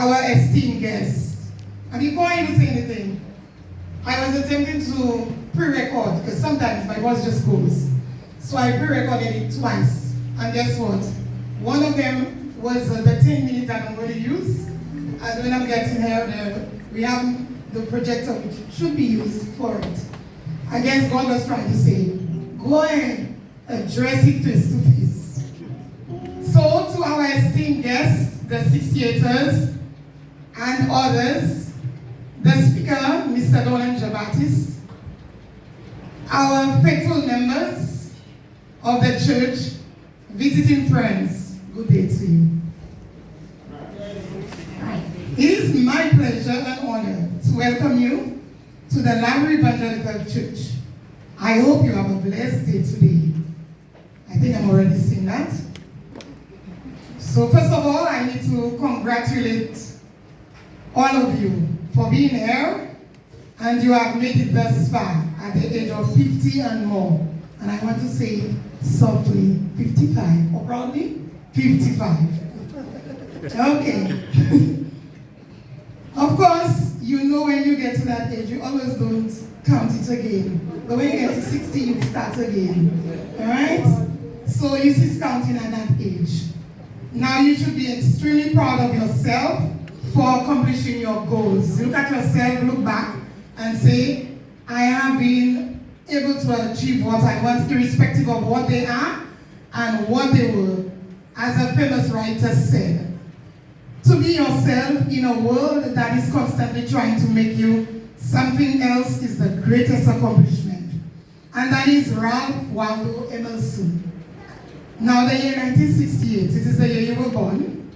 our esteemed guest. And before I even say anything, I was attempting to pre-record, because sometimes my voice just goes. So I pre-recorded it twice. And guess what? One of them was the 10 minutes that I'm going to use. And when I'm getting here, we have the projector which should be used for it. I guess God was trying to say, go ahead, address it face to face. So to our esteemed guests, the 68ers and others, the speaker, Mr. Dolan Jabatis, our faithful members of the church, visiting friends, good day to you. It is my pleasure and honor to welcome you to the Laborie Evangelical Church. I hope you have a blessed day today. I think I'm already seeing that. So first of all, I need to congratulate all of you for being here, and you have made it thus far at the age of 50 and more. And I want to say softly, 55, or proudly, 55. Okay. Of course, you know when you get to that age, you always don't count it again. But when you get to 60, you start again. Alright? So you cease counting at that age. Now you should be extremely proud of yourself for accomplishing your goals. Look at yourself, look back, and say, I have been able to achieve what I want, irrespective of what they are and what they were. As a famous writer said, to be yourself in a world that is constantly trying to make you something else is the greatest accomplishment. And that is Ralph Waldo Emerson. Now the year 1968, it is the year you were born.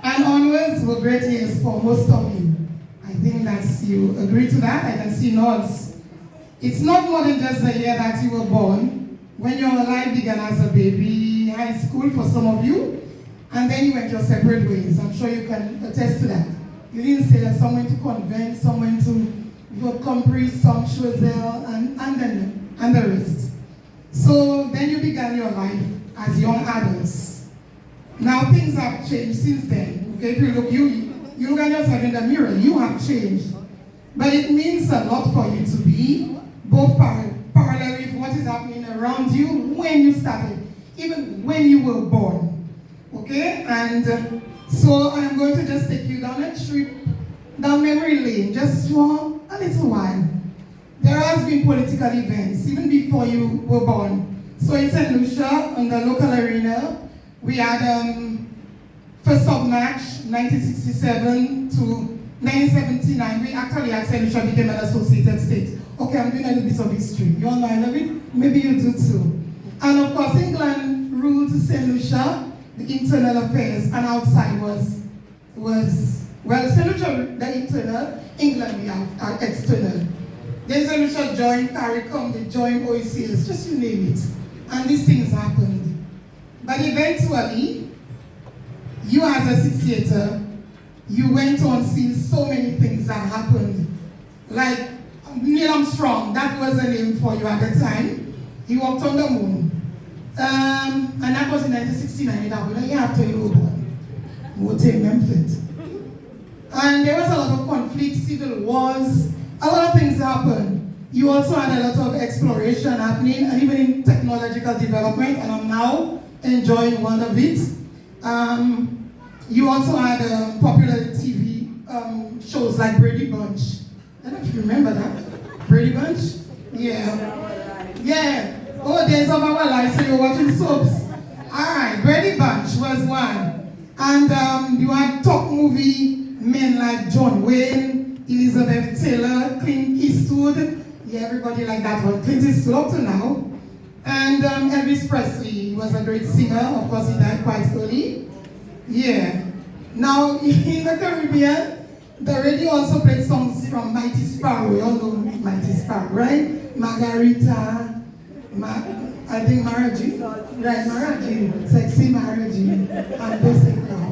And onwards were great years for most of you. I think that's, you agree to that? I can see nods. It's not more than just the year that you were born. When your life began as a baby, high school for some of you, and then you went your separate ways. I'm sure you can attest to that. You didn't say that some went to convent, some went to Compris, some Choiseul, and the rest. So then you began your life as young adults. Now things have changed since then. Okay, if you look at yourself in the mirror, you have changed. But it means a lot for you to be both parallel with what is happening around you when you started, even when you were born. Okay, and so I'm going to just take you down a trip down memory lane just for a little while. There has been political events even before you were born. So in St. Lucia, on the local arena, we had 1st of March 1967 to 1979. We actually had St. Lucia became an associated state. Okay, I'm doing a little bit of history. You all know I love it? Maybe you do too. And of course, England ruled St. Lucia, the internal affairs, and outside was well, St. Lucia, the internal, England, we have external. Then St. Lucia joined CARICOM, they joined OECS, just you name it. And these things happened. But eventually, you as a 68er, you went on seeing so many things that happened. Like Neil Armstrong, that was a name for you at the time. He walked on the moon. And that was in 1969, that was a year after you were born. Memphis. And there was a lot of conflict, civil wars, a lot of things happened. You also had a lot of exploration happening, and even in technological development, and I'm now enjoying one of it. You also had popular TV shows like Brady Bunch. I don't know if you remember that. Brady Bunch? Yeah. Yeah. Oh, days of our life, so you're watching soaps. Alright, Brady Bunch was one. And you had top movie men like John Wayne, Elizabeth Taylor, Clint Eastwood. Yeah, everybody like that one. Clint Eastwood up to now. And Elvis Presley was a great singer. Of course, he died quite early. Yeah. Now, in the Caribbean, the radio also played songs from Mighty Sparrow. You all know Mighty Sparrow, right? Margarita. I think Maraji, right? Maraji, sexy Maraji, and basic now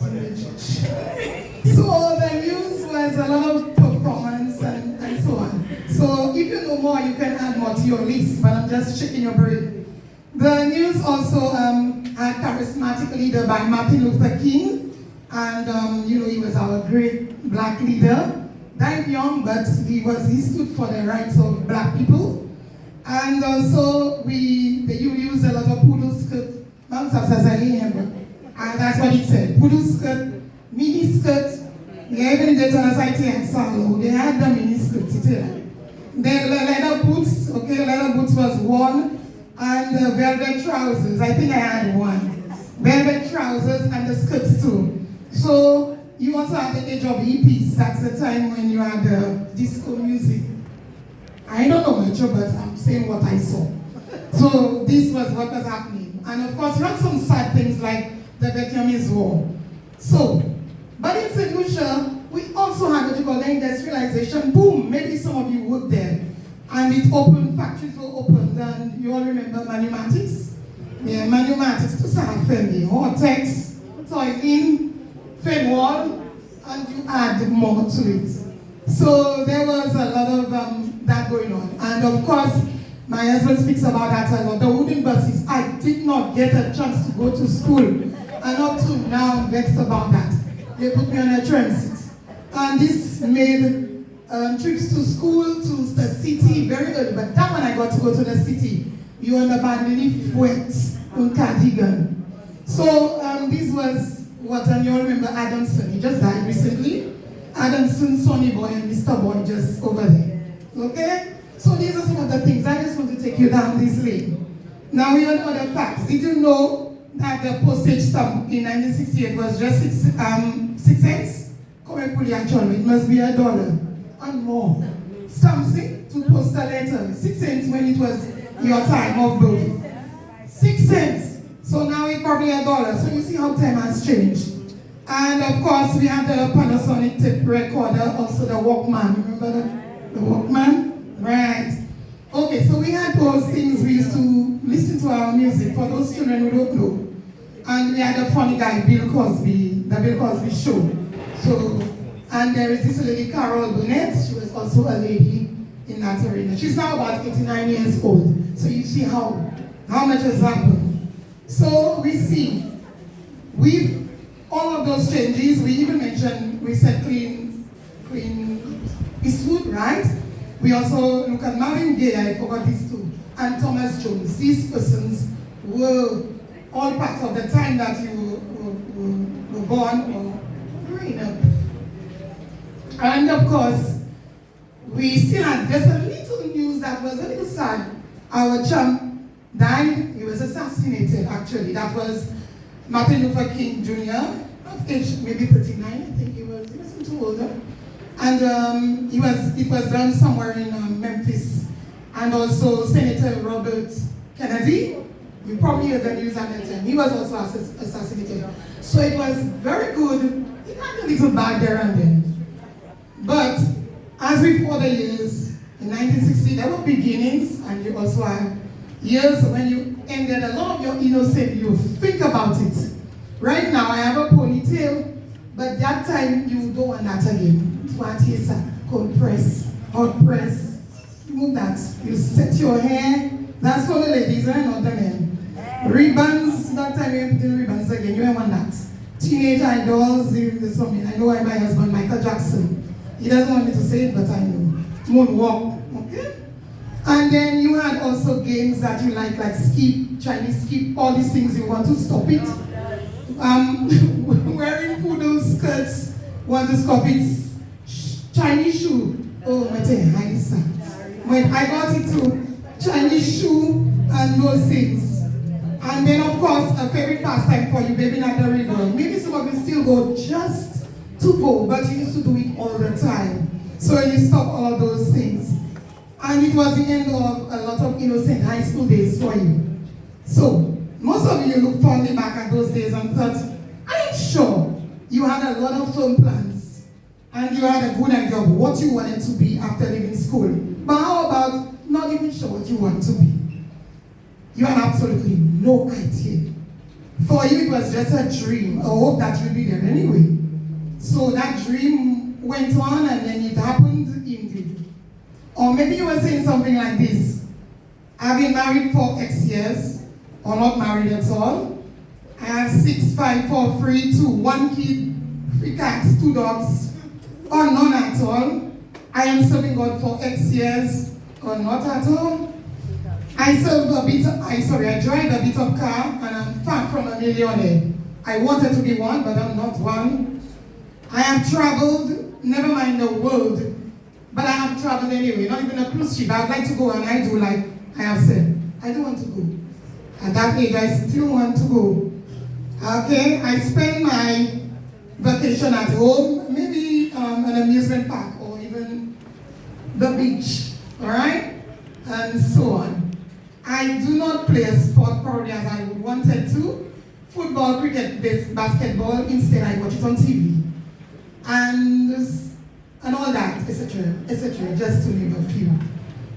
in the church. So the news was a lot of performance and so on. So if you know more, you can add more to your list, but I'm just shaking your brain. The news also had charismatic leader by Martin Luther King And he was our great black leader. Died young, but he stood for the rights of black people. And also you used a lot of poodle skirt, and that's what he said. Poodle skirt, mini skirt. Yeah, even the Tanasite and Salo, they had the mini skirts. Then leather boots, okay, leather boots was one, and velvet trousers. I think I had one. Velvet trousers and the skirts too. So you also had the age of hippies. That's the time when you had disco music. I don't know much, but I'm saying what I saw. So this was what was happening. And of course, you had some sad things like the Vietnamese War. So, but in St. Lucia, we also had what you call the industrialization boom. Maybe some of you worked there. And it opened, factories were opened, and you all remember Manumatics? Yeah, Manumatics to San Fendi, Hortex, Toylin, Fenwall, and you add more to it. So there was a lot of that going on. And of course, my husband speaks about that a lot. The wooden buses, I did not get a chance to go to school. And up to now, I'm vexed about that. They put me on a transit. And this made trips to school, to the city very early. But that when I got to go to the city, you understand, really wet on cardigan. So this was what, and you all remember Adamson. He just died recently. Adamson, Sonny Boy, and Mr. Boy just over there. Okay? So these are some of the things. I just want to take you down this lane. Now we all know the facts. Did you know that the postage stamp in 1968 was just 6 cents? It must be $1 and more. Stamps to post a letter. 6 cents when it was your time of birth. 6 cents. So now it's probably $1. So you see how time has changed. And of course, we had the Panasonic tape recorder, also the Walkman. Remember the Walkman? Right. Okay, so we had those things. We used to listen to our music for those children who don't know. And we had a funny guy, Bill Cosby, the Bill Cosby show. So, and there is this lady, Carol Burnett. She was also a lady in that arena. She's now about 89 years old. So you see how much has happened. So we see, all of those changes, we even mentioned, we said clean Eastwood, right? We also look at Marvin Gaye, I forgot these two, and Thomas Jones. These persons were all part of the time that you were born or growing up. And of course, we still had just a little news that was a little sad. Our champ died, he was assassinated actually. That was Martin Luther King Jr., of age maybe 39, I think he wasn't too older. And it was done somewhere in Memphis. And also Senator Robert Kennedy, you probably heard the news at that time, he was also assassinated. So it was very good. It had a little bad there and then. But as with other years, in 1960 there were beginnings, and you also had years when you ended a lot of your innocent youth. Think about it. Right now I have a ponytail, but that time you don't want that again. It's what is cold press, hot press. You move that. You set your hair. That's for the ladies and not the men. Ribbons, that time you put in ribbons again. You don't want that. Teenage idols, there's something. I know why my husband, Michael Jackson. He doesn't want me to say it, but I know. Moonwalk, okay? And then you had also games that you like skip, Chinese skip, all these things you want to stop it. Wearing poodle skirts, want to stop it. Chinese shoe. Oh, when I got into Chinese shoe and those things. And then of course, a favorite pastime for you, baby at the river. Maybe some of you still go just to go, but you used to do it all the time. So you stop all of those things. And it was the end of a lot of innocent high school days for you. So, most of you look fondly back at those days and thought, I'm sure you had a lot of firm plans. And you had a good idea of what you wanted to be after leaving school. But how about not even sure what you want to be? You had absolutely no idea. For you, it was just a dream, a hope that you'd be there anyway. So that dream went on and then it happened indeed. Or maybe you were saying something like this. I've been married for X years, or not married at all. I have 6, 5, 4, 3, 2, 1 kid, cats, 2 dogs, or none at all. I am serving God for X years, or not at all. I drive a bit of car, and I'm far from a millionaire. I wanted to be one, but I'm not one. I have traveled, never mind the world, but I have traveled anyway, not even a cruise ship. I would like to go, and I do, like I have said. I do want to go. At that age, I still want to go. Okay, I spend my vacation at home, maybe an amusement park, or even the beach, all right? And so on. I do not play a sport probably as I would wanted to. Football, cricket, basketball, instead I watch it on TV. And all that, etc., just to name a few.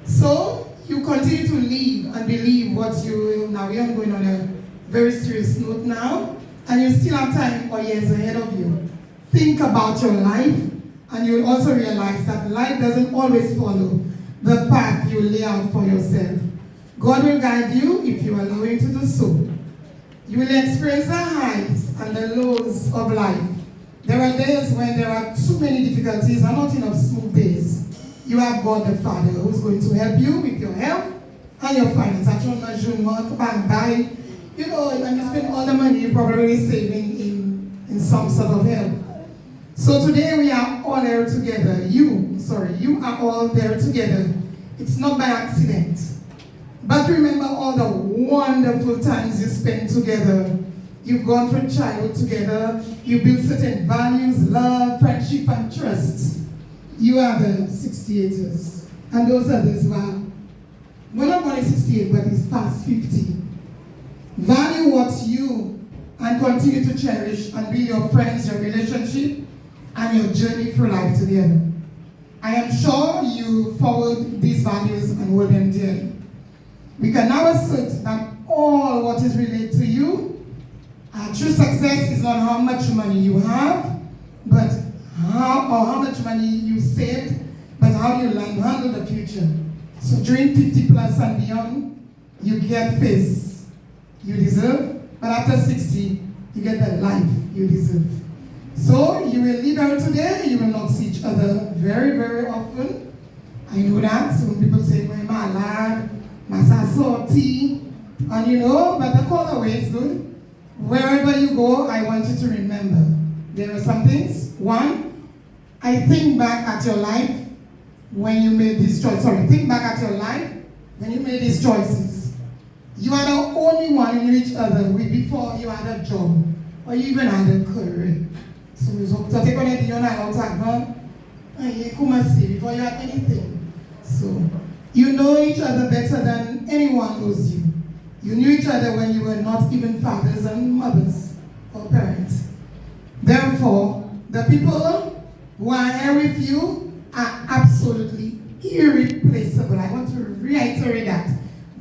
So, you continue to live and believe what you will. Now, we are going on a very serious note now, and you still have time or years ahead of you. Think about your life, and you'll also realize that life doesn't always follow the path you lay out for yourself. God will guide you if you allow Him to do so. You will experience the highs and the lows of life. There are days when there are too many difficulties and not enough smooth days. You have God the Father who's going to help you with your health and your finance. You know, and you spend all the money you're probably saving in some sort of help. So today we are all there together. You are all there together. It's not by accident. But remember all the wonderful times you spent together. You've gone through childhood together. You built certain values, love, friendship, and trust. You are the 68ers. And those others were, well, not only 68, but it's past 50. Value what you and continue to cherish and build your friends, your relationship, and your journey through life together. I am sure you followed these values and hold them dearly. We can now assert that all what is related to you, true success is not how much money you have, but how much money you saved, but how you learn to handle the future. So during 50 plus and beyond, you get this you deserve, but after 60, you get the life you deserve. So you will leave out today, you will not see each other very, very often. I know that. So when people say, my lad, my salty, and you know, but the call away is good. Wherever you go, I want you to remember there are some things. One, I think back at your life when you made these choices. Think back at your life when you made these choices. You are the only one you knew each other with before you had a job or you even had a career. So take on it, you're not before you had anything. So you know each other better than anyone knows you. You knew each other when you were not even fathers and mothers or parents. Therefore, the people who are here with you are absolutely irreplaceable. I want to reiterate that.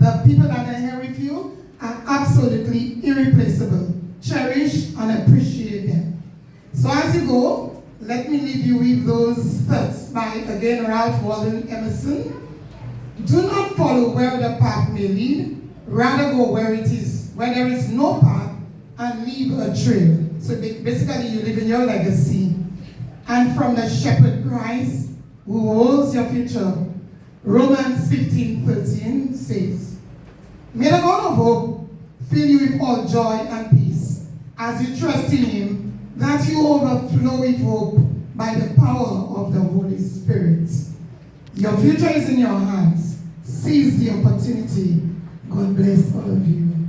The people that are here with you are absolutely irreplaceable. Cherish and appreciate them. So as you go, let me leave you with those thoughts by, again, Ralph Waldo Emerson. Do not follow where the path may lead. Rather go where there is no path, and leave a trail. So basically you live in your legacy. And from the shepherd Christ, who holds your future, Romans 15:13 says, may the God of hope fill you with all joy and peace, as you trust in Him, that you overflow with hope by the power of the Holy Spirit. Your future is in your hands. Seize the opportunity. God bless all of you.